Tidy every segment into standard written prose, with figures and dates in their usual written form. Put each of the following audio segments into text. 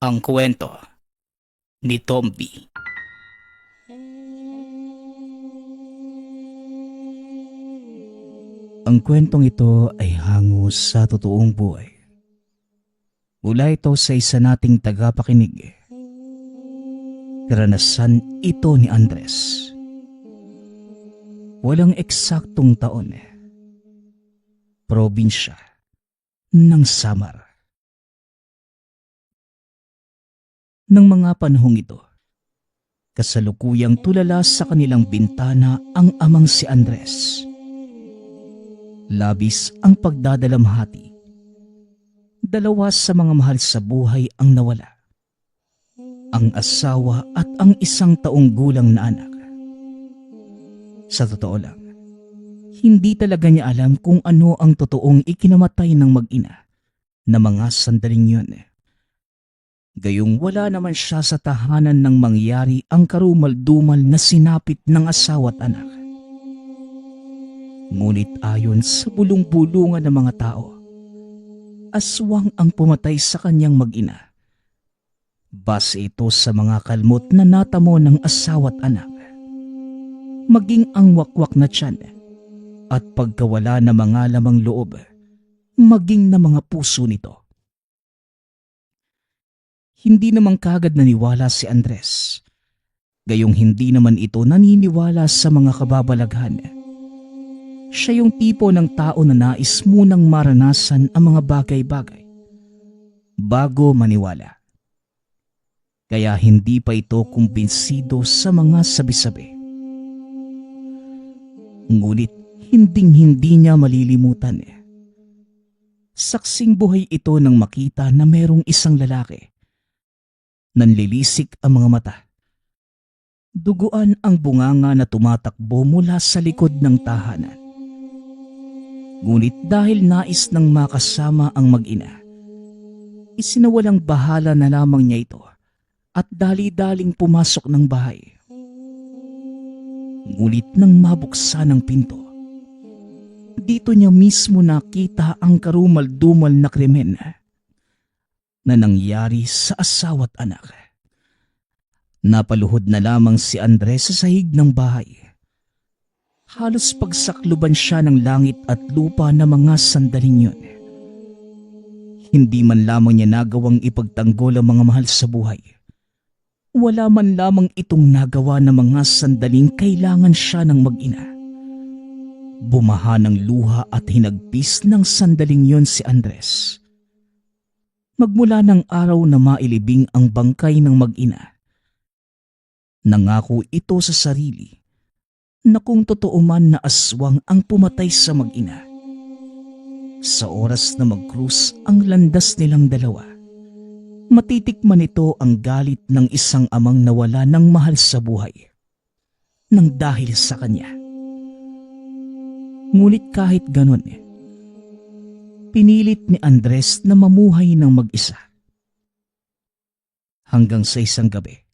Ang kwento ni Tomby. Ang kwentong ito ay hango sa totoong buhay. Mula ito sa isa nating tagapakinig. Karanasan ito ni Andres. Walang eksaktong taon. Probinsya ng Samar. Nang mga panahong ito, kasalukuyang tulala sa kanilang bintana ang amang si Andres. Labis ang pagdadalamhati. Dalawa sa mga mahal sa buhay ang nawala. Ang asawa at ang isang taong gulang na anak. Sa totoo lang, hindi talaga niya alam kung ano ang totoong ikinamatay ng mag-ina na mga sandaling yun. Gayong wala naman siya sa tahanan nang mangyari ang karumal-dumal na sinapit ng asawa at anak. Ngunit ayon sa bulong-bulungan ng mga tao, aswang ang pumatay sa kanyang mag-ina. Base ito sa mga kalmot na natamo ng asawa at anak. Maging ang wakwak na tiyan at pagkawala ng mga lamang loob, maging na mga puso nito. Hindi naman kagad naniwala si Andres. Gayong hindi naman ito naniniwala sa mga kababalaghan. Siya yung tipo ng tao na nais munang maranasan ang mga bagay-bagay bago maniwala. Kaya hindi pa ito kumbinsido sa mga sabi-sabi. Ngunit hinding-hindi niya malilimutan. Saksing buhay ito nang makita na merong isang lalaki. Nanlilisik ang mga mata. Duguan ang bunganga na tumatakbo mula sa likod ng tahanan. Ngunit dahil nais nang makasama ang mag-ina, isinawalang bahala na lamang niya ito at dali-daling pumasok ng bahay. Ngunit nang mabuksan ang pinto, dito niya mismo nakita ang karumal-dumal na krimen na nangyari sa asawa at anak. Napaluhod na lamang si Andres sa sahig ng bahay. Halos pagsakluban siya ng langit at lupa na mga sandaling yun. Hindi man lamang niya nagawang ipagtanggol ang mga mahal sa buhay. Wala man lamang itong nagawa ng mga sandaling kailangan siya ng mag-ina. Bumaha ng luha at hinagpis ng sandaling yon si Andres. Magmula ng araw na mailibing ang bangkay ng mag-ina, nangako ito sa sarili na kung totoo man na aswang ang pumatay sa mag-ina, sa oras na mag-cruise ang landas nilang dalawa, matitikman ito ang galit ng isang amang nawala ng mahal sa buhay nang dahil sa kanya. Ngunit kahit ganon, pinilit ni Andres na mamuhay ng mag-isa. Hanggang sa isang gabi,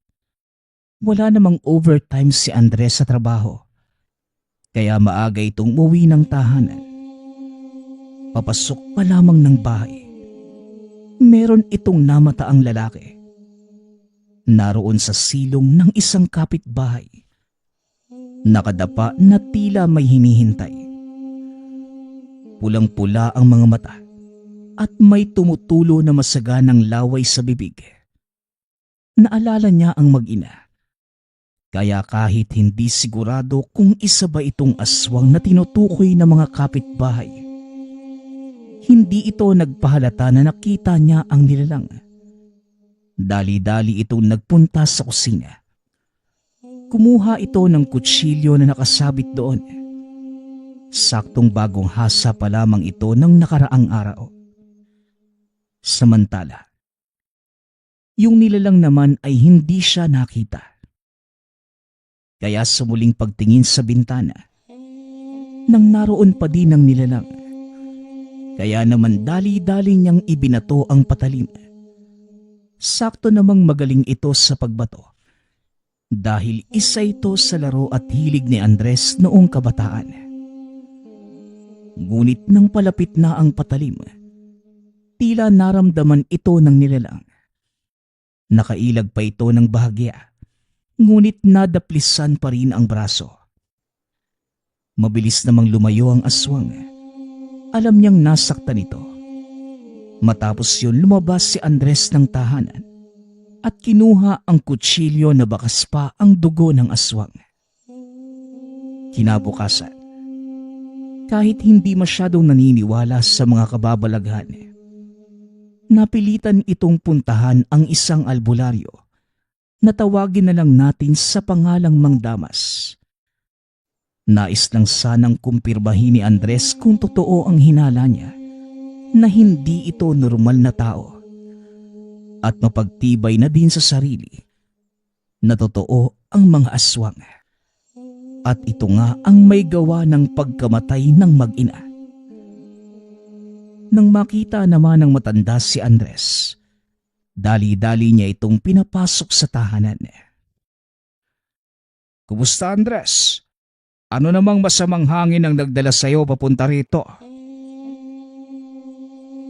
wala namang overtime si Andres sa trabaho, kaya maaga itong umuwi ng tahanan. Papasok pa lamang ng bahay, meron itong namataang lalaki. Naroon sa silong ng isang kapitbahay, nakadapa na tila may hinihintay. Pulang-pula ang mga mata at may tumutulo na masaganang laway sa bibig. Naalala niya ang mag-ina. Kaya kahit hindi sigurado kung isa ba itong aswang na tinutukoy ng mga kapitbahay, hindi ito nagpahalata na nakita niya ang nilalang. Dali-dali itong nagpunta sa kusina. Kumuha ito ng kutsilyo na nakasabit doon. Saktong bagong hasa pa lamang ito ng nakaraang araw. Samantala, yung nilalang naman ay hindi siya nakita. Kaya sa muling pagtingin sa bintana, nang naroon pa din ang nilalang, kaya naman dali-dali niyang ibinato ang patalim. Sakto namang magaling ito sa pagbato, dahil isa ito sa laro at hilig ni Andres noong kabataan. Ngunit nang palapit na ang patalim, tila naramdaman ito ng nilalang. Nakailag pa ito ng bahagya, ngunit nadaplisan pa rin ang braso. Mabilis namang lumayo ang aswang. Alam niyang nasaktan ito. Matapos yun, lumabas si Andres ng tahanan at kinuha ang kutsilyo na bakas pa ang dugo ng aswang. Kinabukasan, kahit hindi masyadong naniniwala sa mga kababalaghan, napilitan itong puntahan ang isang albularyo na tawagin na lang natin sa pangalang Mang Damas. Nais lang sanang kumpirmahin ni Andres kung totoo ang hinala niya na hindi ito normal na tao at mapagtibay na din sa sarili na totoo ang mga aswang. At ito nga ang may gawa ng pagkamatay ng mag-ina. Nang makita naman ng matanda si Andres, dali-dali niya itong pinapasok sa tahanan. "Kumusta, Andres? Ano namang masamang hangin ang nagdala sa iyo papunta rito?"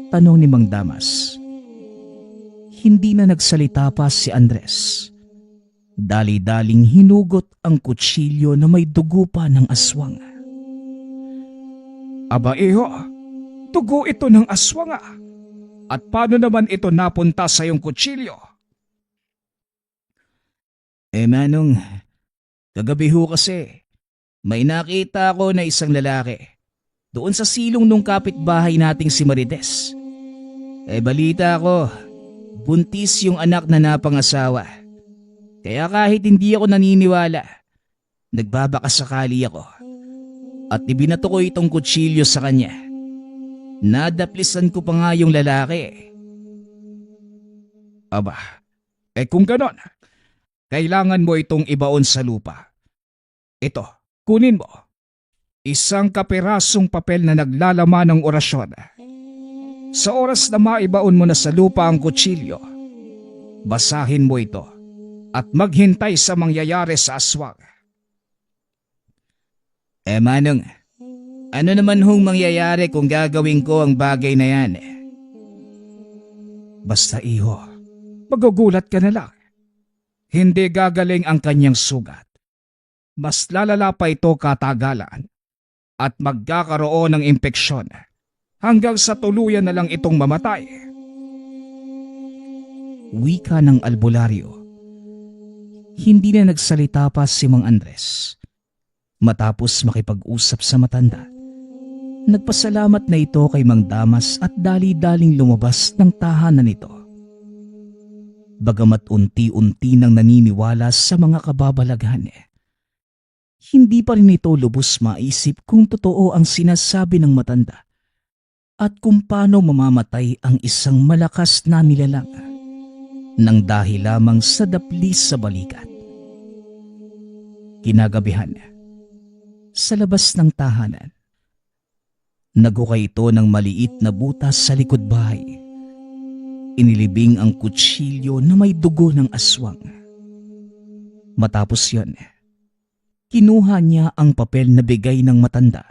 Tanong ni Mang Damas. Hindi na nagsalita pa si Andres. Dali-daling hinugot ang kutsilyo na may dugo pa ng aswang. "Aba iho, dugo ito ng aswang ah. At paano naman ito napunta sa iyong kutsilyo?" Manong, kagabi ho kasi, may nakita ako na isang lalaki doon sa silong nung kapitbahay nating si Marites. Balita ko, buntis yung anak na napangasawa. Kaya kahit hindi ako naniniwala, nagbabakasakali ako at ibinato ko itong kutsilyo sa kanya. Nadaplisan ko pa nga yung lalaki. Aba, kung ganon, kailangan mo itong ibaon sa lupa. Ito, kunin mo. Isang kapirasong papel na naglalaman ng orasyon. Sa oras na maibaon mo na sa lupa ang kutsilyo, basahin mo ito at maghintay sa mangyayari sa aswang. Manong, ano naman hong mangyayari kung gagawin ko ang bagay na yan? Basta iho, magugulat ka na lang. Hindi gagaling ang kanyang sugat. Mas lalala pa ito katagalan at magkakaroon ng impeksyon hanggang sa tuluyan na lang itong mamatay. Wika ng albularyo. Hindi na nagsalita pa si Mang Andres. Matapos makipag-usap sa matanda, nagpasalamat na ito kay Mang Damas at dali-daling lumabas ng tahanan nito. Bagamat unti-unti nang naniniwala sa mga kababalaghan, hindi pa rin ito lubos maisip kung totoo ang sinasabi ng matanda at kung paano mamamatay ang isang malakas na nilalang nang dahil lamang sa daplis sa balikat. Kinagabihan, sa labas ng tahanan, nagukay ito ng maliit na butas sa likod bahay. Inilibing ang kutsilyo na may dugo ng aswang. Matapos yon, kinuha niya ang papel na bigay ng matanda.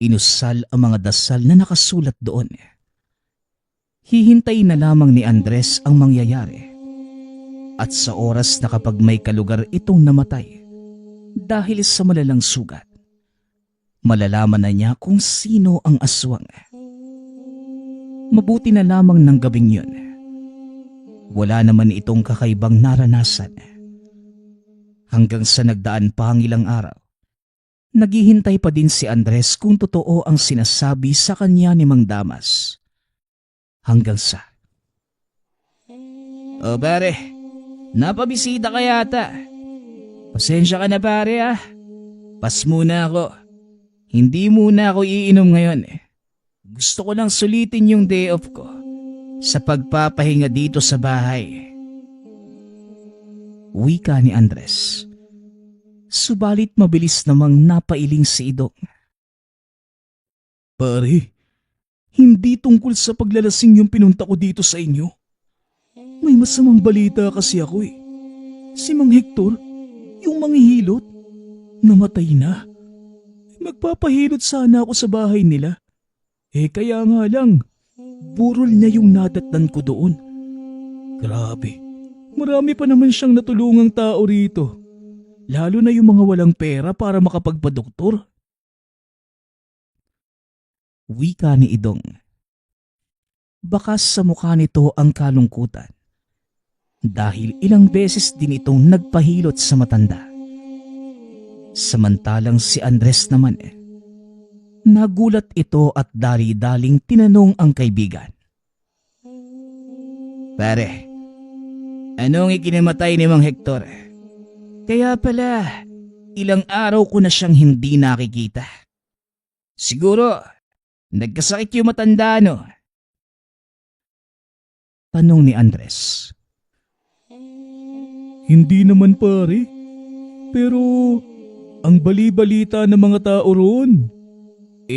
Inusal ang mga dasal na nakasulat doon. Hihintayin na lamang ni Andres ang mangyayari. At sa oras na kapag may kalugar itong namatay dahil sa malalang sugat, malalaman na niya kung sino ang aswang. Mabuti na lamang ng gabing yun. Wala naman itong kakaibang naranasan. Hanggang sa nagdaan pa ang ilang araw, naghihintay pa din si Andres kung totoo ang sinasabi sa kanya ni Mang Damas. Hanggang sa... "O pare, napabisita ka yata. Pasensya ka na pare ah. Pas muna ako. Hindi muna ako iinom ngayon. Gusto ko lang sulitin yung day off ko sa pagpapahinga dito sa bahay." Wika ni Andres. Subalit mabilis namang napailing si Idong. "Pare, hindi tungkol sa paglalasing yung pinunta ko dito sa inyo. May masamang balita kasi ako eh. Si Mang Hector, yung manghihilot, namatay na. Magpapahilot sana ako sa bahay nila. Kaya nga lang, burol niya yung nadatnan ko doon. Grabe, marami pa naman siyang natulungang tao rito. Lalo na yung mga walang pera para makapagpadoktor. Wika ni Idong. Bakas sa mukha nito ang kalungkutan. Dahil ilang beses din itong nagpahilot sa matanda. Samantalang si Andres naman nagulat ito at dali-daling tinanong ang kaibigan. Pare, anong ikinamatay ni Mang Hector? Kaya pala, ilang araw ko na siyang hindi nakikita. Siguro, nagkasakit yung matanda, no? Tanong ni Andres. Hindi naman pare, pero ang bali-balita ng mga tao roon,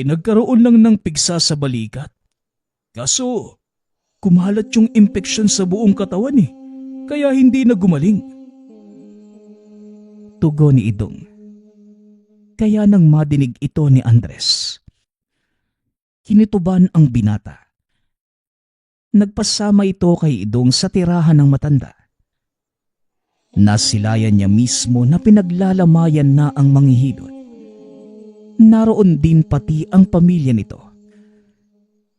nagkaroon lang ng pigsa sa balikat. Kaso, kumalat yung impeksyon sa buong katawan kaya hindi na gumaling. Tugon ni Idong. Kaya nang madinig ito ni Andres, kinituban ang binata. Nagpasama ito kay Idong sa tirahan ng matanda. Nasilayan niya mismo na pinaglalamayan na ang manghihilot. Naroon din pati ang pamilya nito.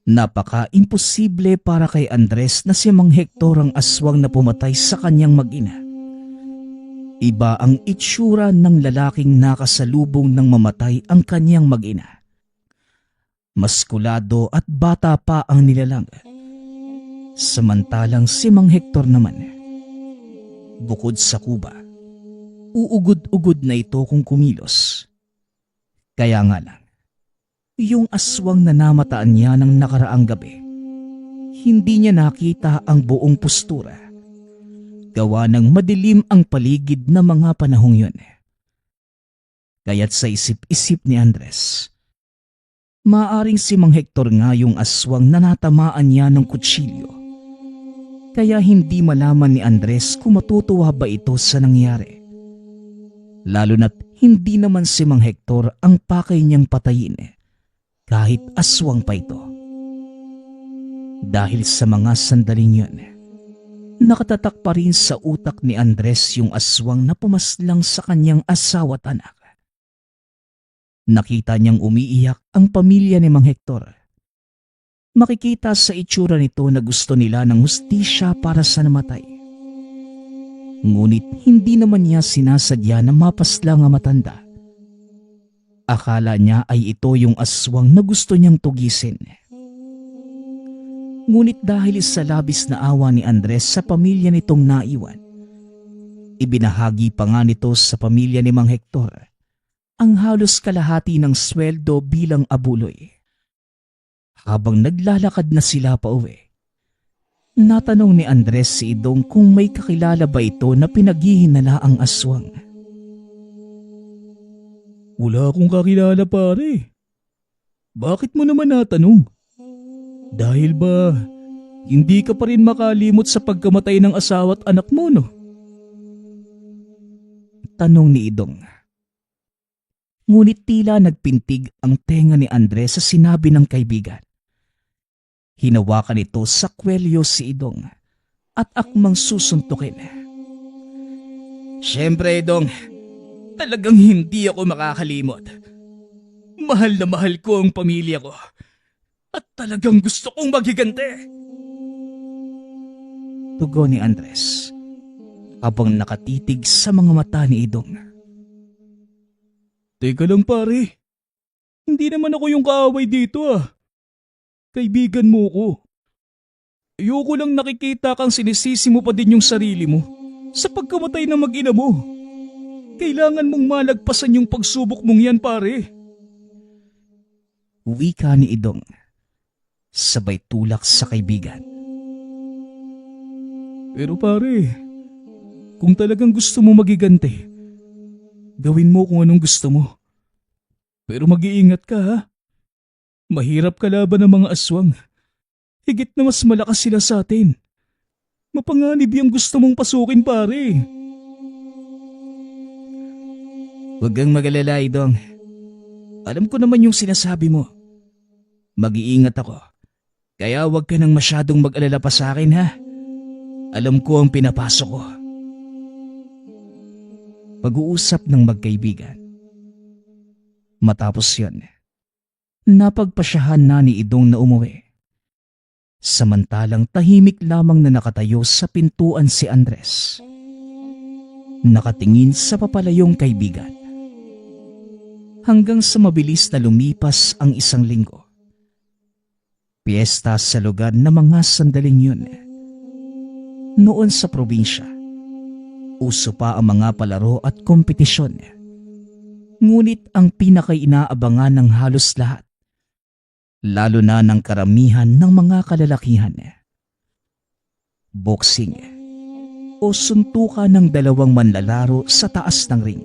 Napaka-imposible para kay Andres na si Mang Hector ang aswang na pumatay sa kanyang mag-ina. Iba ang itsura ng lalaking nakasalubong ng mamatay ang kanyang mag-ina. Maskulado at bata pa ang nilalang. Samantalang si Mang Hector naman, bukod sa kuba, uugod-ugod na ito kung kumilos. Kaya nga lang, yung aswang na namataan niya ng nakaraang gabi, hindi niya nakita ang buong postura. Gawa ng madilim ang paligid na mga panahong yun. Kaya't sa isip-isip ni Andres, maaring si Mang Hector nga yung aswang na natamaan niya ng kutsilyo. Kaya hindi malaman ni Andres kung matutuwa ba ito sa nangyari. Lalo na't hindi naman si Mang Hector ang pakay niyang patayin, kahit aswang pa ito. Dahil sa mga sandaling yun, nakatatak pa rin sa utak ni Andres yung aswang na pumaslang sa kanyang asawa at anak. Nakita niyang umiiyak ang pamilya ni Mang Hector. Makikita sa itsura nito na gusto nila ng hustisya para sa namatay. Ngunit hindi naman niya sinasadya na mapaslang ang matanda. Akala niya ay ito yung aswang na gusto niyang tugisin. Ngunit dahil sa labis na awa ni Andres sa pamilya nitong naiwan, ibinahagi pa nga nito sa pamilya ni Mang Hector ang halos kalahati ng sweldo bilang abuloy. Habang naglalakad na sila pa uwi, natanong ni Andres si Idong kung may kakilala ba ito na pinaghihinala ang aswang. Wala akong kakilala pare. Bakit mo naman natanong? Dahil ba hindi ka pa rin makalimot sa pagkamatay ng asawa at anak mo, no? Tanong ni Idong. Ngunit tila nagpintig ang tenga ni Andres sa sinabi ng kaibigan. Hinawakan ito sa kwelyo si Idong at akmang susuntukin. Siyempre, Idong, talagang hindi ako makakalimot. Mahal na mahal ko ang pamilya ko at talagang gusto kong maghigante. Tugon ni Andres habang nakatitig sa mga mata ni Idong. Teka lang pare, hindi naman ako yung kaaway dito Kaibigan mo ko. Ayoko lang nakikita kang sinisisi mo pa din yung sarili mo sa pagkamatay ng mag-ina mo. Kailangan mong malagpasan yung pagsubok mong yan pare. Wika ni Idong, sabay tulak sa kaibigan. Pero pare, kung talagang gusto mo magigante, gawin mo kung anong gusto mo. Pero mag-iingat ka Mahirap kalaban ng mga aswang. Higit na mas malakas sila sa atin. Mapanganib yung gusto mong pasukin pare. Huwag kang mag-alala, Idong. Alam ko naman yung sinasabi mo. Mag-iingat ako. Kaya huwag ka nang masyadong mag-alala pa sa akin Alam ko ang pinapasok ko. Pag-uusap ng magkaibigan. Matapos yon, napagpasyahan na ni Idong na umuwi. Samantalang tahimik lamang na nakatayo sa pintuan si Andres. Nakatingin sa papalayong kaibigan. Hanggang sa mabilis na lumipas ang isang linggo. Piyesta sa lugar na mga sandaling yun. Noon sa probinsya, uso pa ang mga palaro at kompetisyon. Ngunit ang pinakainaabangan ng halos lahat, lalo na ng karamihan ng mga kalalakihan, boxing o suntukan ng dalawang manlalaro sa taas ng ring.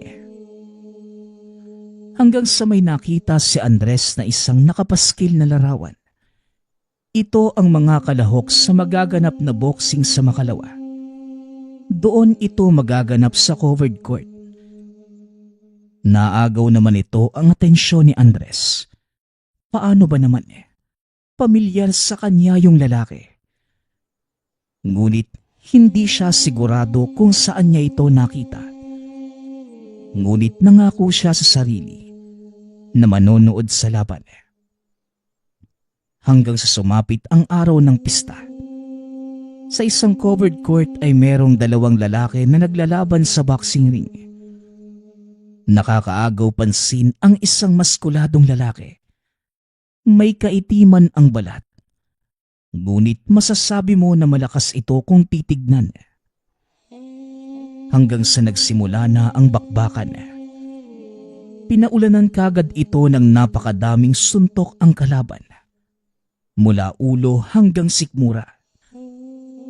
Hanggang sa may nakita si Andres na isang nakapaskil na larawan. Ito ang mga kalahok sa magaganap na boxing sa Makalawa. Doon ito magaganap sa covered court. Naagaw naman ito ang atensyon ni Andres. Paano ba naman pamilyar sa kanya yung lalaki? Ngunit hindi siya sigurado kung saan niya ito nakita. Ngunit nangako siya sa sarili na manonood sa laban. Hanggang sa sumapit ang araw ng pista. Sa isang covered court ay merong dalawang lalaki na naglalaban sa boxing ring. Nakakaagaw pansin ang isang maskuladong lalaki. May kaitiman ang balat. Ngunit masasabi mo na malakas ito kung titignan. Hanggang sa nagsimula na ang bakbakan. Pinaulanan kagad ito ng napakadaming suntok ang kalaban. Mula ulo hanggang sikmura.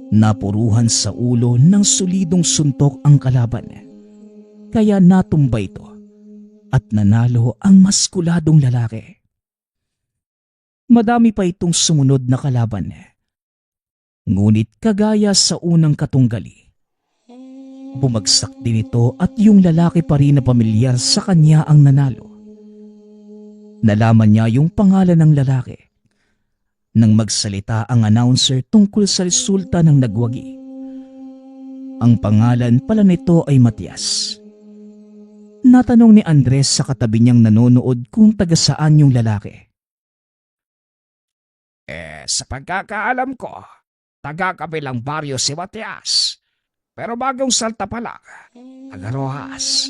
Napuruhan sa ulo ng solidong suntok ang kalaban. Kaya natumba ito at nanalo ang maskuladong lalaki. Madami pa itong sumunod na kalaban. Ngunit kagaya sa unang katunggali, bumagsak din ito at yung lalaki pa rin na pamilyar sa kanya ang nanalo. Nalaman niya yung pangalan ng lalaki nang magsalita ang announcer tungkol sa resulta ng nagwagi. Ang pangalan pala nito ay Matias. Natanong ni Andres sa katabi niyang nanonood kung taga saan yung lalaki. Sa pagkakaalam ko, taga-kabilang baryo si Matias. Pero bagong salta pa lang, taga Rojas.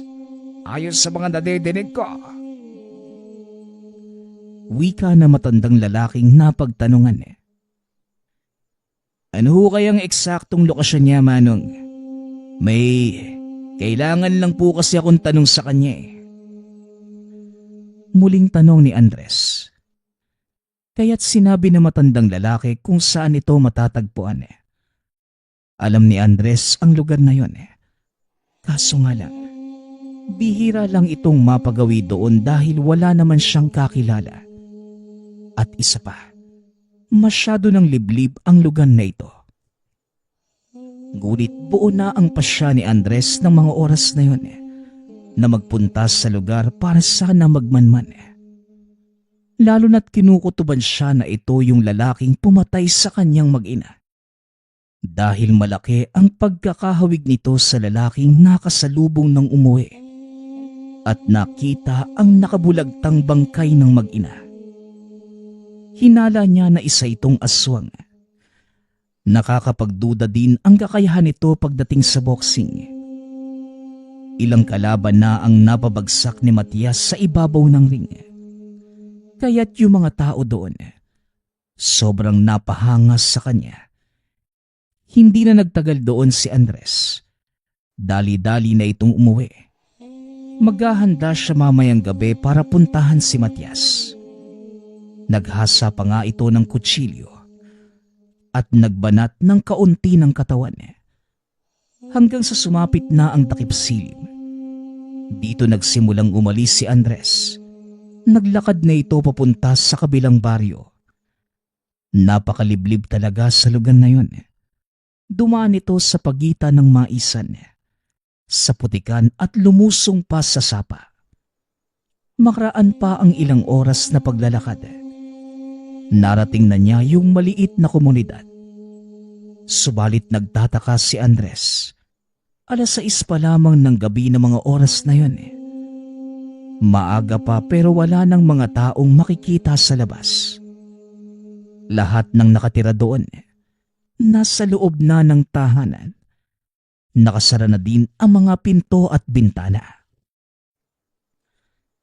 Ayon sa mga nadidinig ko. Wika na matandang lalaking napagtanungan. Ano ho kayang eksaktong lokasyon niya, Manong? May kailangan lang po kasi akong tanong sa kanya Muling tanong ni Andres. Kaya't sinabi na matandang lalaki kung saan ito matatagpuan. Alam ni Andres ang lugar na yon. Kaso nga lang, bihira lang itong mapagawi doon dahil wala naman siyang kakilala. At isa pa, masyado ng liblib ang lugar na ito. Ngunit buo na ang pasya ni Andres ng mga oras na yon na magpunta sa lugar para sana magmanman. Lalo na't kinukutuban siya na ito yung lalaking pumatay sa kanyang mag-ina. Dahil malaki ang pagkakahawig nito sa lalaking nakasalubong ng umuwi at nakita ang nakabulagtang bangkay ng mag-ina. Hinala niya na isa itong aswang. Nakakapagduda din ang kakayahan nito pagdating sa boxing. Ilang kalaban na ang napabagsak ni Matias sa ibabaw ng ring. Kaya't yung mga tao doon, sobrang napahangas sa kanya. Hindi na nagtagal doon si Andres. Dali-dali na itong umuwi. Maghahanda siya mamayang gabi para puntahan si Matias. Naghasa pa nga ito ng kutsilyo at nagbanat ng kaunti ng katawan. Hanggang sa sumapit na ang takip silim. Dito nagsimulang umalis si Andres. Naglakad na ito papunta sa kabilang baryo. Napakaliblib talaga sa lugar na yon. Dumaan ito sa pagitan ng maisan, sa putikan at lumusong pa sa sapa. Makaraan pa ang ilang oras na paglalakad. Narating na niya yung maliit na komunidad. Subalit nagtataka si Andres. 6:00 pa lamang ng gabi na mga oras na yun. Maaga pa pero wala nang mga taong makikita sa labas. Lahat ng nakatira doon, nasa loob na ng tahanan. Nakasara na din ang mga pinto at bintana.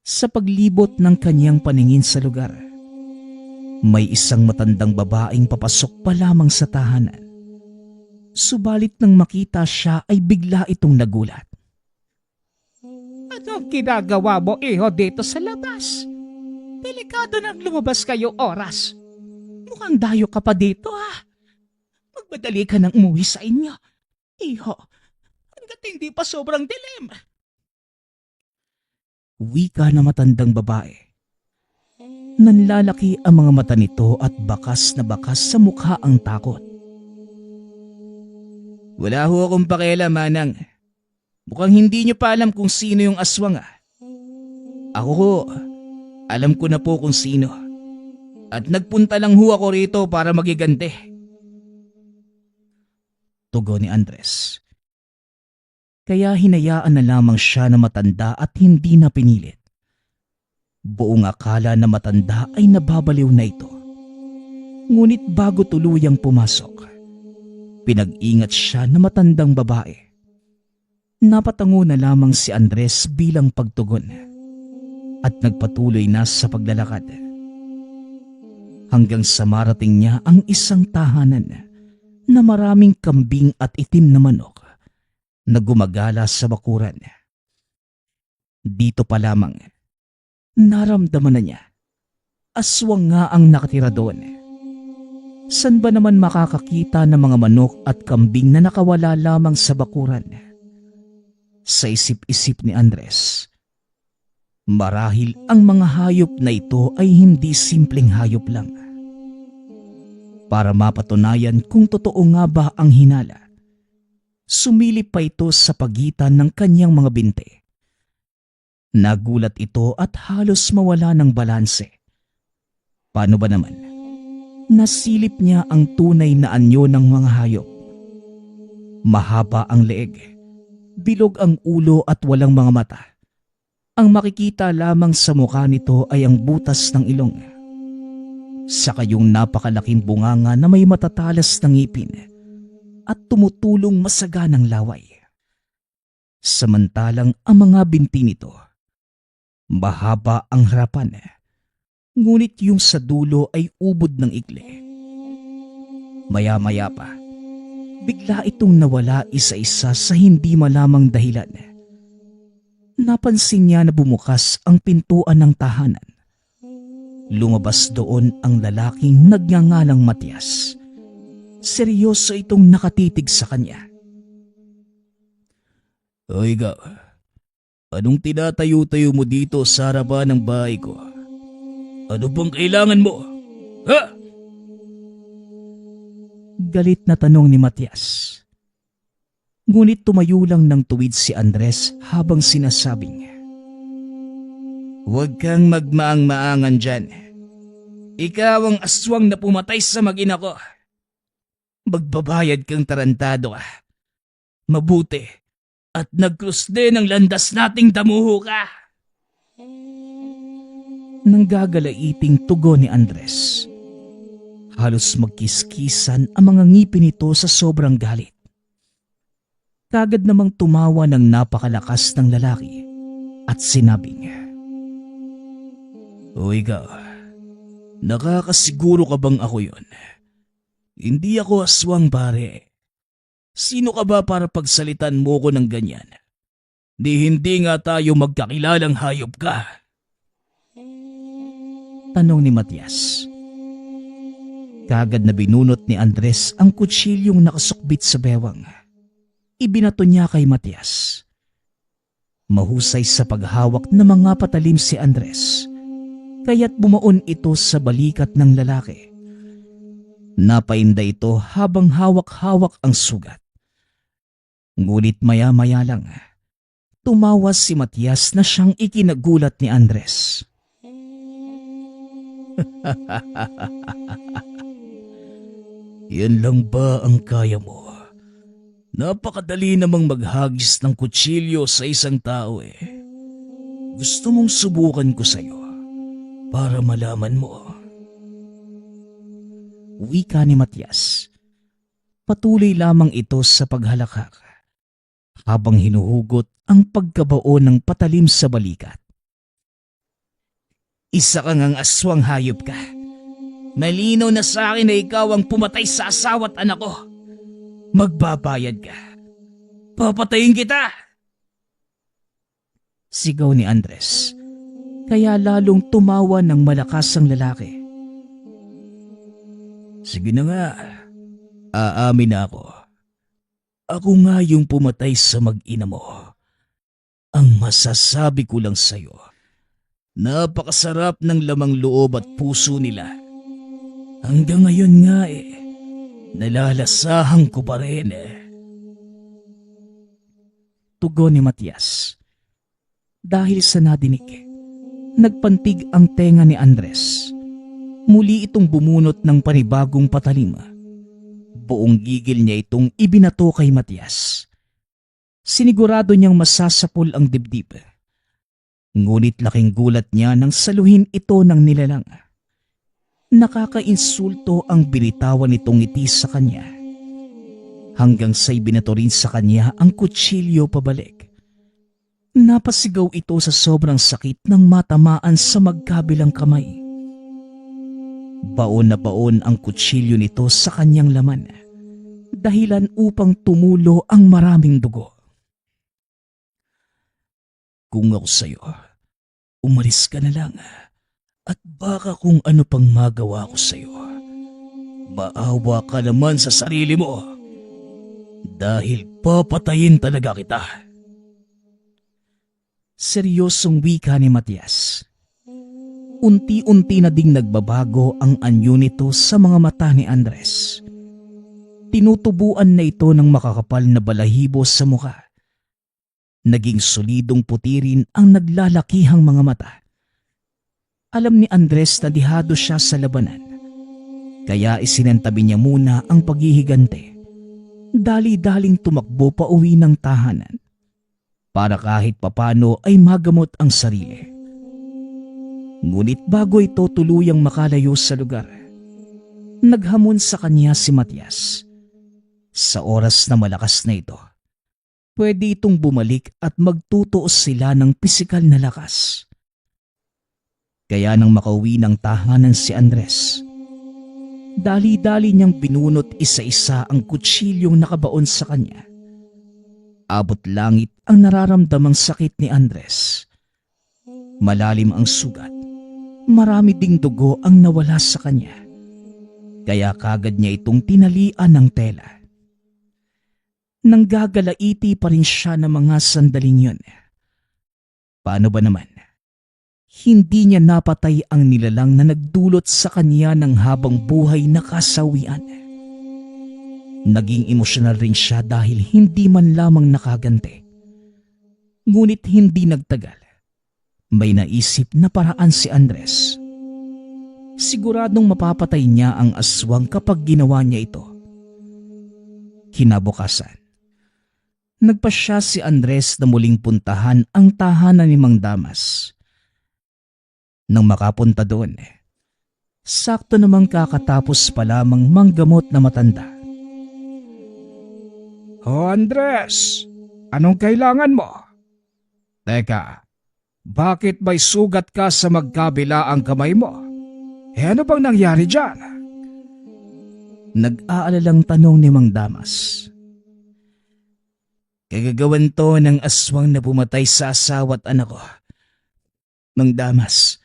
Sa paglibot ng kanyang paningin sa lugar, may isang matandang babaeng papasok pa lamang sa tahanan. Subalit nang makita siya ay bigla itong nagulat. Ano ang ginagawa mo, iho, dito sa labas? Delikado nang lumabas kayo oras. Mukhang dayo ka pa dito ha. Magmadali ka nang umuwi sa inyo. Iho, hanggat hindi pa sobrang dilim. Wika na matandang babae. Nanlalaki ang mga mata nito at bakas na bakas sa mukha ang takot. Wala ho akong pakialam, Manang. Mukhang hindi niyo pa alam kung sino yung aswang ah. Ako ho, alam ko na po kung sino. At nagpunta lang ho ako rito para magigante. Tugon ni Andres. Kaya hinayaan na lamang siya na matanda at hindi na pinilit. Buong akala na matanda ay nababaliw na ito. Ngunit bago tuluyang pumasok, pinag-ingat siya na matandang babae. Napatango na lamang si Andres bilang pagtugon at nagpatuloy na sa paglalakad. Hanggang sa marating niya ang isang tahanan na maraming kambing at itim na manok na gumagala sa bakuran. Dito pa lamang, naramdaman na niya. Aswang nga ang nakatira doon. San ba naman makakakita ng mga manok at kambing na nakawala lamang sa bakuran? Sa isip-isip ni Andres, marahil ang mga hayop na ito ay hindi simpleng hayop lang. Para mapatunayan kung totoo nga ba ang hinala, sumilip pa ito sa pagitan ng kanyang mga binti. Nagulat ito at halos mawala ng balanse. Paano ba naman? Nasilip niya ang tunay na anyo ng mga hayop. Mahaba ang leeg, bilog ang ulo at walang mga mata. Ang makikita lamang sa mukha nito ay ang butas ng ilong. Saka yung napakalaking bunganga na may matatalas na ngipin at tumutulong masaganang laway. Samantalang ang mga binti nito, mahaba ang harapan, ngunit yung sa dulo ay ubod ng ikli. Maya-maya pa, bigla itong nawala isa-isa sa hindi malamang dahilan. Napansin niya na bumukas ang pintuan ng tahanan. Lumabas doon ang lalaking nagngangalang Matias. Seryoso itong nakatitig sa kanya. O ikaw, anong tinatayo-tayo mo dito sa harapan ng bahay ko? Ano bang kailangan mo? Ha? Galit na tanong ni Matias. Ngunit tumayo lang ng tuwid si Andres habang sinasabing, "Huwag kang magmaang-maangan dyan. Ikaw ang aswang na pumatay sa mag-ina ko. Magbabayad kang tarantado ka. Mabuti at nag-cross din ang landas nating damuho ka." Nanggagalaiting tugon ni Andres. Halos magkiskisan ang mga ngipin nito sa sobrang galit. Kagad namang tumawa ng napakalakas ng lalaki at sinabing, "O ikaw, nakakasiguro ka bang ako yon? Hindi ako aswang, pare. Sino ka ba para pagsalitan mo ko ng ganyan? Hindi nga tayo magkakilalang hayop ka." Tanong ni Matias. Kagad na binunot ni Andres ang kutsilyong nakasukbit sa bewang. Ibinato niya kay Matias. Mahusay sa paghawak ng mga patalim si Andres, kaya't bumaon ito sa balikat ng lalaki. Napainda ito habang hawak-hawak ang sugat. Ngunit maya-maya lang, tumawa si Matias na siyang ikinagulat ni Andres. Yan lang ba ang kaya mo? Napakadali namang maghagis ng kutsilyo sa isang tao eh. Gusto mong subukan ko sa'yo para malaman mo. Wika ni Matias. Patuloy lamang ito sa paghalakak habang hinuhugot ang pagkabao ng patalim sa balikat. Isa kang ang aswang hayop ka. Malinaw na sa akin na ikaw ang pumatay sa asawa't anak ko. Magbabayad ka. Papatayin kita! Sigaw ni Andres, kaya lalong tumawa ng malakas ang lalaki. Sige na nga, aamin na ako. Ako nga yung pumatay sa mag-ina mo. Ang masasabi ko lang sa'yo, napakasarap ng lamang loob at puso nila. Hanggang ngayon nga nalalasahan ko pa rin Tugon ni Matias. Dahil sa nadinig, nagpantig ang tenga ni Andres. Muli itong bumunot ng panibagong patalim. Buong gigil niya itong ibinato kay Matias. Sinigurado niyang masasapol ang dibdib. Ngunit laking gulat niya nang saluhin ito ng nilalang. Nakakainsulto ang binitawan nitong ngiti sa kanya. Hanggang sa'y binato rin sa kanya ang kutsilyo pabalik. Napasigaw ito sa sobrang sakit ng matamaan sa magkabilang kamay. Baon na baon ang kutsilyo nito sa kanyang laman, dahilan upang tumulo ang maraming dugo. Kung ako sa'yo, umalis ka na lang. At baka kung ano pang magawa ko sa'yo, maawa ka naman sa sarili mo. Dahil papatayin talaga kita. Seryosong wika ni Matias. Unti-unti na ding nagbabago ang anyo nito sa mga mata ni Andres. Tinutubuan na ito ng makakapal na balahibo sa muka. Naging solidong puti rin ang naglalakihang mga mata. Alam ni Andres na dihado siya sa labanan, kaya isinantabi niya muna ang paghihigante. Dali-daling tumakbo pa uwi ng tahanan para kahit papano ay magamot ang sarili. Ngunit bago ito tuluyang makalayo sa lugar, naghamon sa kanya si Matias. Sa oras na malakas na ito, pwede itong bumalik at magtutuos sila ng pisikal na lakas. Kaya nang makauwi ng tahanan si Andres, dali-dali niyang binunot isa-isa ang kutsilyong nakabaon sa kanya. Abot langit ang nararamdamang sakit ni Andres. Malalim ang sugat, marami ding dugo ang nawala sa kanya. Kaya kagad niya itong tinalian ng tela. Nanggagalaiti pa rin siya ng mga sandaling yun. Paano ba naman? Hindi niya napatay ang nilalang na nagdulot sa kanya ng habang buhay na kasawian. Naging emosyonal rin siya dahil hindi man lamang nakaganti. Ngunit hindi nagtagal. May naisip na paraan si Andres. Siguradong mapapatay niya ang aswang kapag ginawa niya ito. Kinabukasan, nagpasya si Andres na muling puntahan ang tahanan ni Mang Damas. Nang makapunta doon, sakto namang kakatapos pa lamang manggamot na matanda. "O Andres, anong kailangan mo?" "Teka, bakit may sugat ka sa magkabila ang kamay mo? Ano bang nangyari dyan?" Nag-aalalang tanong ni Mang Damas. "Kagagawan to ng aswang na pumatay sa asawa't anak ko. Mang Damas,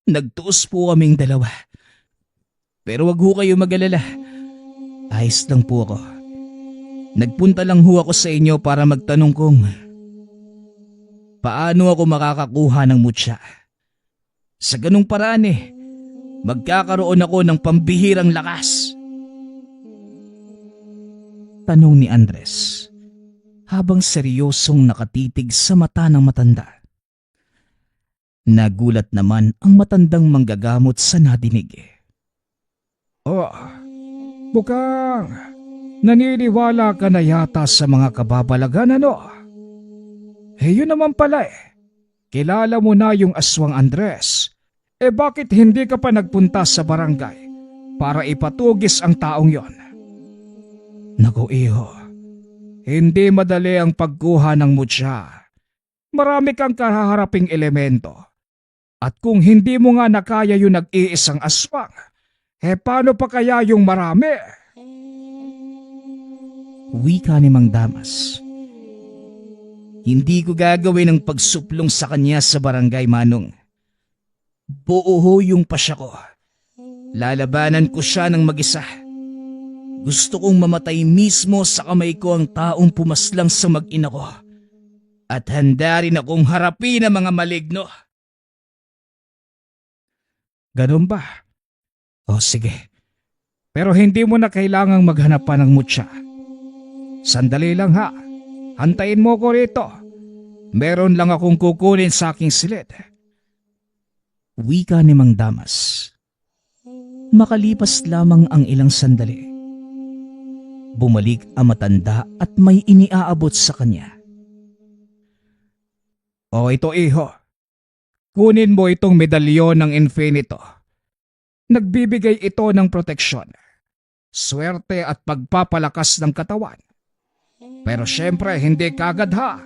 nagtuos po kaming dalawa. Pero wag ho kayo mag-alala. Ayos lang po ako. Nagpunta lang ho ako sa inyo para magtanong kung paano ako makakakuha ng mutya. Sa ganung paraan magkakaroon ako ng pambihirang lakas." Tanong ni Andres habang seryosong nakatitig sa mata ng matanda. Nagulat naman ang matandang manggagamot sa nadinig. "Oh, Mukhang naniniwala ka na yata sa mga kababalagan, ano? Yun naman pala eh. Kilala mo na yung aswang Andres. Bakit hindi ka pa nagpunta sa barangay para ipatugis ang taong yon? Naku iho, hindi madali ang pagkuha ng mutya. Marami kang kahaharaping elemento. At kung hindi mo nga nakaya yung nag-iisang aswang, paano pa kaya yung marami? Wika ni Mang Damas. Hindi ko gagawin ang pagsuplong sa kanya sa barangay, Manong. Buo ho yung pasya ko. Lalabanan ko siya ng mag-isa. Gusto kong mamatay mismo sa kamay ko ang taong pumaslang sa mag-ina ko. At handa rin akong harapin ang mga maligno. Ganun ba? O sige. Pero hindi mo na kailangang maghanap pa ng mutya. Sandali lang ha. Hantayin mo ko rito. Meron lang akong kukunin sa aking silid. Wika ni Mang Damas. Makalipas lamang ang ilang sandali. Bumalik ang matanda at may iniaabot sa kanya. O ito iho. Kunin mo itong medalyon ng Infinito. Nagbibigay ito ng proteksyon, swerte at pagpapalakas ng katawan. Pero syempre hindi kagad ha.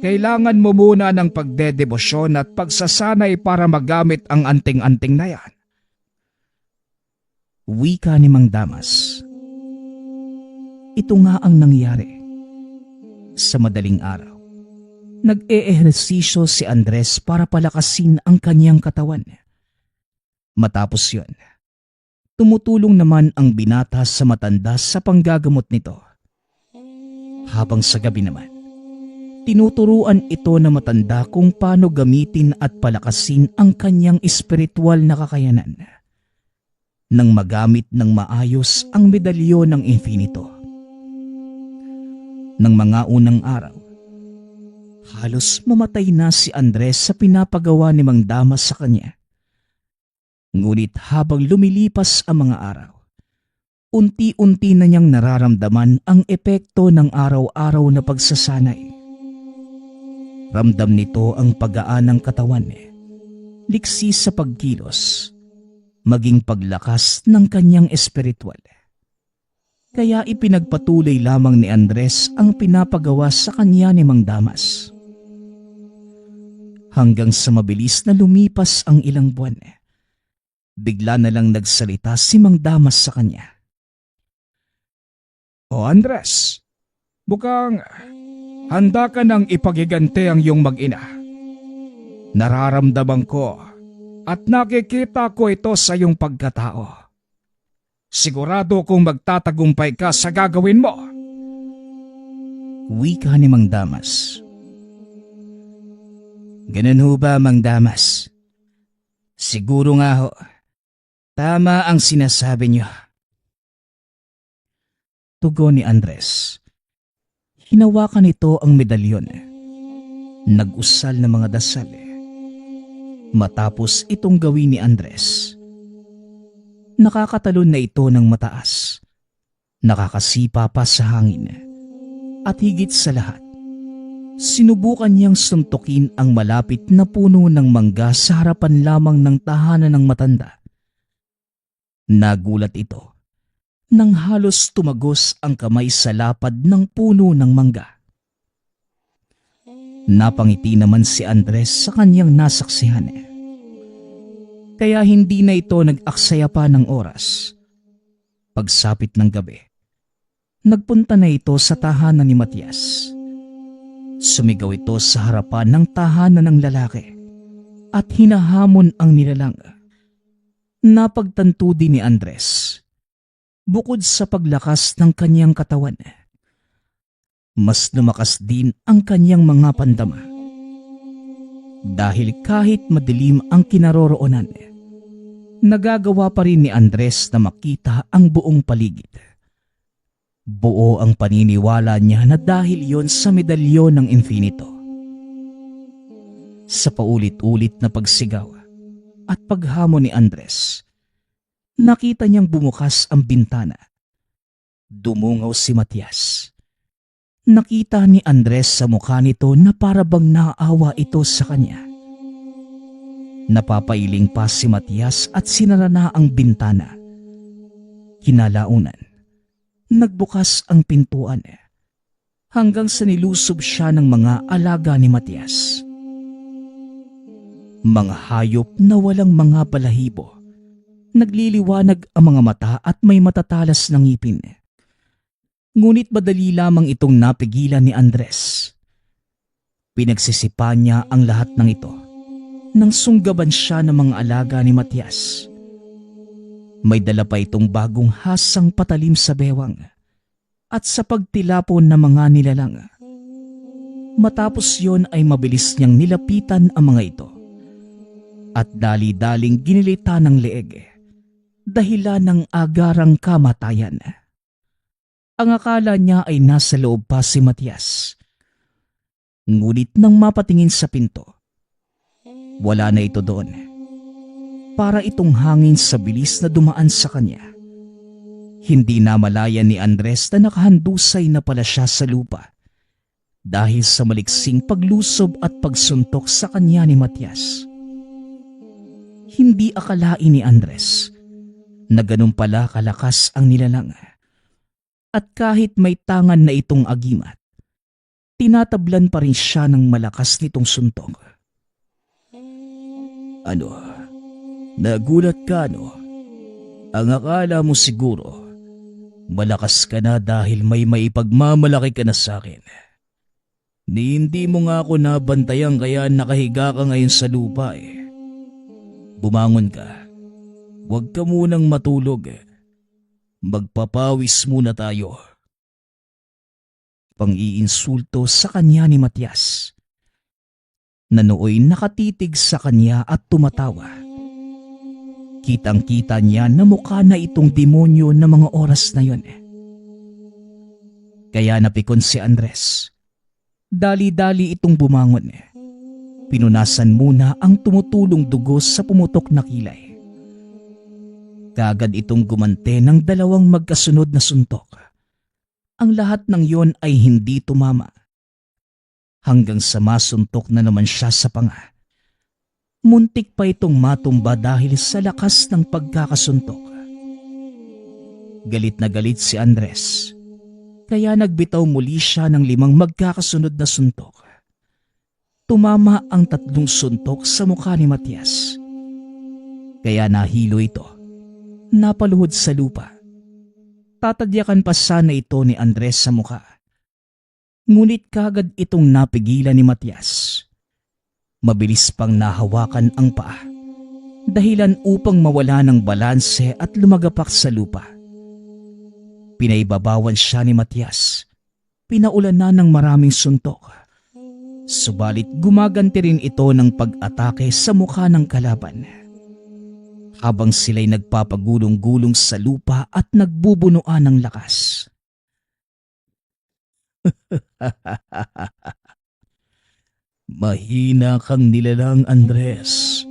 Kailangan mo muna ng pagdedebosyon at pagsasanay para magamit ang anting-anting na yan. Wika ni Mang Damas. Ito nga ang nangyari. Sa madaling araw, nag-eehersisyo si Andres para palakasin ang kanyang katawan. Matapos yun, tumutulong naman ang binata sa matanda sa panggagamot nito. Habang sa gabi naman, tinuturuan ito na matanda kung paano gamitin at palakasin ang kanyang espiritual na kakayanan nang magamit ng maayos ang medalyon ng Infinito. Nang mga unang araw, halos mamatay na si Andres sa pinapagawa ni Mang Damas sa kanya. Ngunit habang lumilipas ang mga araw, unti-unti na niyang nararamdaman ang epekto ng araw-araw na pagsasanay. Ramdam nito ang paggaan ng katawan, liksi sa pagkilos, maging paglakas ng kanyang espiritual. Kaya ipinagpatuloy lamang ni Andres ang pinapagawa sa kanya ni Mang Damas. Hanggang sa mabilis na lumipas ang ilang buwan, bigla na lang nagsalita si Mang Damas sa kanya. O Andres, mukhang handa ka nang ipagigante ang iyong mag-ina. Nararamdaman ko at nakikita ko ito sa iyong pagkatao. Sigurado kong magtatagumpay ka sa gagawin mo. Wika ni Mang Damas. Ganun ho ba, Mang Damas? Siguro nga ho. Tama ang sinasabi niyo. Tugon ni Andres. Hinawakan nito ang medalyon. Nag-usal ng mga dasal. Matapos itong gawin ni Andres, nakakatalon na ito ng mataas. Nakakasipa pa sa hangin. At higit sa lahat, sinubukan niyang suntukin ang malapit na puno ng mangga sa harapan lamang ng tahanan ng matanda. Nagulat ito nang halos tumagos ang kamay sa lapad ng puno ng mangga. Napangiti naman si Andres sa kanyang nasaksihan. Kaya hindi na ito nag-aksaya pa ng oras. Pagsapit ng gabi, nagpunta na ito sa tahanan ni Matias. Sumigaw ito sa harapan ng tahanan ng lalaki at hinahamon ang nilalang. Napagtanto din ni Andres, bukod sa paglakas ng kanyang katawan, mas lumakas din ang kanyang mga pandama. Dahil kahit madilim ang kinaroroonan, nagagawa pa rin ni Andres na makita ang buong paligid. Buo ang paniniwala niya na dahil yon sa medalyon ng Infinito. Sa paulit-ulit na pagsigaw at paghamon ni Andres, Nakita niyang bumukas ang bintana. Dumungaw si Matias. Nakita ni Andres sa mukha nito na para bang naawa ito sa kanya. Napapailing pa si Matias at sinara na ang bintana. Kinalaunan, nagbukas ang pintuan hanggang sa nilusob siya ng mga alaga ni Matias. Mga hayop na walang mga balahibo. Nagliliwanag ang mga mata at may matatalas na ngipin. Ngunit madali lamang itong napigilan ni Andres. Pinagsisipa niya ang lahat ng ito nang sunggaban siya ng mga alaga ni Matias. May dala pa itong bagong hasang patalim sa bewang at sa pagtilapon ng mga nilalang. Matapos yon ay mabilis niyang nilapitan ang mga ito at dali-daling ginilita ng leeg dahilan ng agarang kamatayan. Ang akala niya ay nasa loob pa si Matias. Ngunit nang mapatingin sa pinto, wala na ito doon. Para itong hangin sa bilis na dumaan sa kanya. Hindi namalayan ni Andres na nakahandusay na pala siya sa lupa dahil sa maliksing paglusob at pagsuntok sa kanya ni Matias. Hindi akalain ni Andres na ganun pala kalakas ang nilalang. At kahit may tangan na itong agimat, tinatablan pa rin siya ng malakas nitong suntok. Ano? Nagulat ka, no? Ang akala mo siguro, malakas ka na dahil may maipagmamalaki ka na sa akin. Hindi mo nga ako nabantayan kaya nakahiga ka ngayon sa lupa eh. Bumangon ka. Huwag ka munang matulog. Magpapawis muna tayo. Pang-iinsulto sa kanya ni Matias. Na nooy nakatitig sa kanya at tumatawa. Kitang-kita niya na mukha na itong demonyo na mga oras na yon. Kaya napikon si Andres. Dali-dali itong bumangon. Pinunasan muna ang tumutulong dugo sa pumutok na kilay. Kaagad itong gumante ng dalawang magkasunod na suntok. Ang lahat ng yon ay hindi tumama. Hanggang sa masuntok na naman siya sa panga. Muntik pa itong matumba dahil sa lakas ng pagkakasuntok. Galit na galit si Andres. Kaya nagbitaw muli siya ng 5 magkakasunod na suntok. Tumama ang 3 suntok sa mukha ni Matias. Kaya nahilo ito. Napaluhod sa lupa. Tatadyakan pa sana ito ni Andres sa mukha. Ngunit kagad itong napigilan ni Matias. Mabilis pang nahawakan ang paa. Dahilan upang mawala ng balanse at lumagapak sa lupa. Pinaibabawan siya ni Matias. Pinaulan na ng maraming suntok. Subalit gumaganti rin ito ng pag-atake sa mukha ng kalaban. Habang sila'y nagpapagulong-gulong sa lupa at nagbubunuan ng lakas. Mahina kang nilalang, Andres.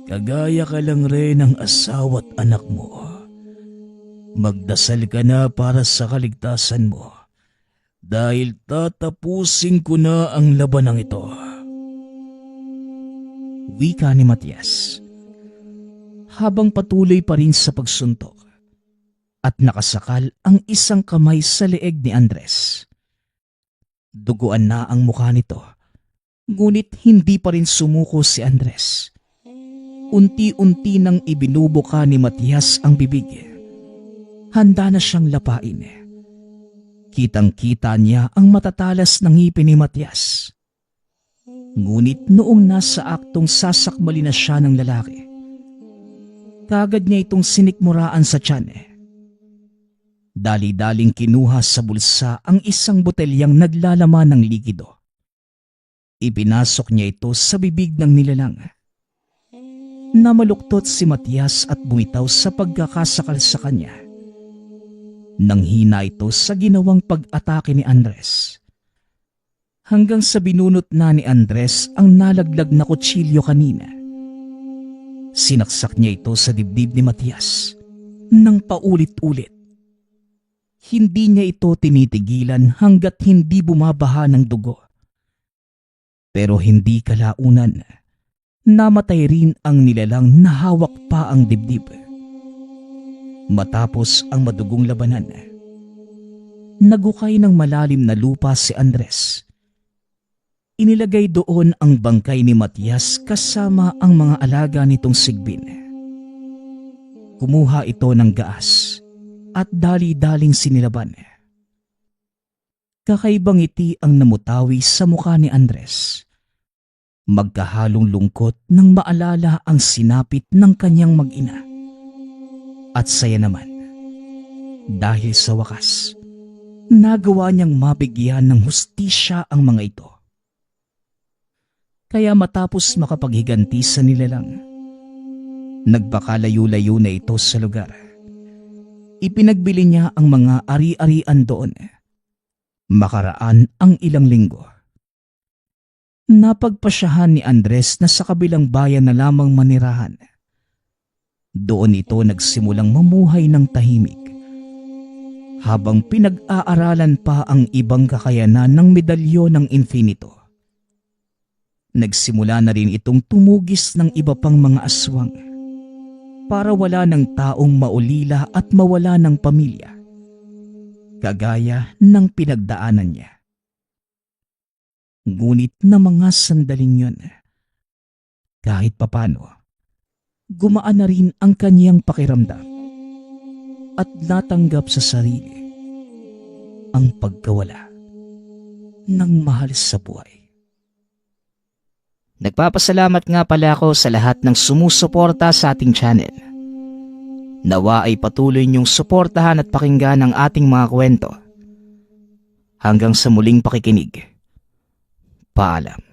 Kagaya ka lang rin ng asawa at anak mo. Magdasal ka na para sa kaligtasan mo. Dahil tatapusin ko na ang labanang ito. Wika ni Matias. Habang patuloy pa rin sa pagsuntok at nakasakal ang isang kamay sa leeg ni Andres. Duguan na ang mukha nito, ngunit hindi pa rin sumuko si Andres. Unti-unti nang ibinubuka ni Matias ang bibig. Handa na siyang lapain. Kitang-kita niya ang matatalas ng ngipin ni Matias. Ngunit noong nasa aktong sasakmali na siya ng lalaki, kagad niya itong sinikmuraan sa tiyan. Dali-daling kinuha sa bulsa ang isang botelyang naglalaman ng likido. Ipinasok niya ito sa bibig ng nilalang. Namaluktot si Matias at bumitaw sa pagkakasakal sa kanya. Nanghina ito sa ginawang pag-atake ni Andres. Hanggang sa binunot na ni Andres ang nalaglag na kutsilyo kanina. Sinaksak niya ito sa dibdib ni Matias nang paulit-ulit. Hindi niya ito tinitigilan hanggat hindi bumabaha ng dugo. Pero hindi kalaunan, namatay rin ang nilalang na hawak pa ang dibdib. Matapos ang madugong labanan, nagukay ng malalim na lupa si Andres. Inilagay doon ang bangkay ni Matias kasama ang mga alaga nitong sigbin. Kumuha ito ng gaas at dali-daling sinilaban. Kakaibang ngiti ang namutawi sa mukha ni Andres. Magkahalong lungkot nang maalala ang sinapit ng kanyang mag-ina. At saya naman, dahil sa wakas, nagawa niyang mabigyan ng hustisya ang mga ito. Kaya matapos makapaghiganti sa nilalang, nagpakalayo-layo na ito sa lugar. Ipinagbili niya ang mga ari-arian doon. Makaraan ang ilang linggo. Napagpasyahan ni Andres na sa kabilang bayan na lamang manirahan. Doon ito nagsimulang mamuhay ng tahimik. Habang pinag-aaralan pa ang ibang kakayanan ng medalyo ng infinito. Nagsimula na rin itong tumugis ng iba pang mga aswang para wala ng taong maulila at mawala ng pamilya, kagaya ng pinagdaanan niya. Ngunit na mga sandaling yun, kahit papano, gumaan na rin ang kanyang pakiramdam at natanggap sa sarili ang pagkawala ng mahal sa buhay. Nagpapasalamat nga pala ako sa lahat ng sumusuporta sa ating channel. Nawa ay patuloy niyong suportahan at pakinggan ang ating mga kwento. Hanggang sa muling pakikinig. Paalam.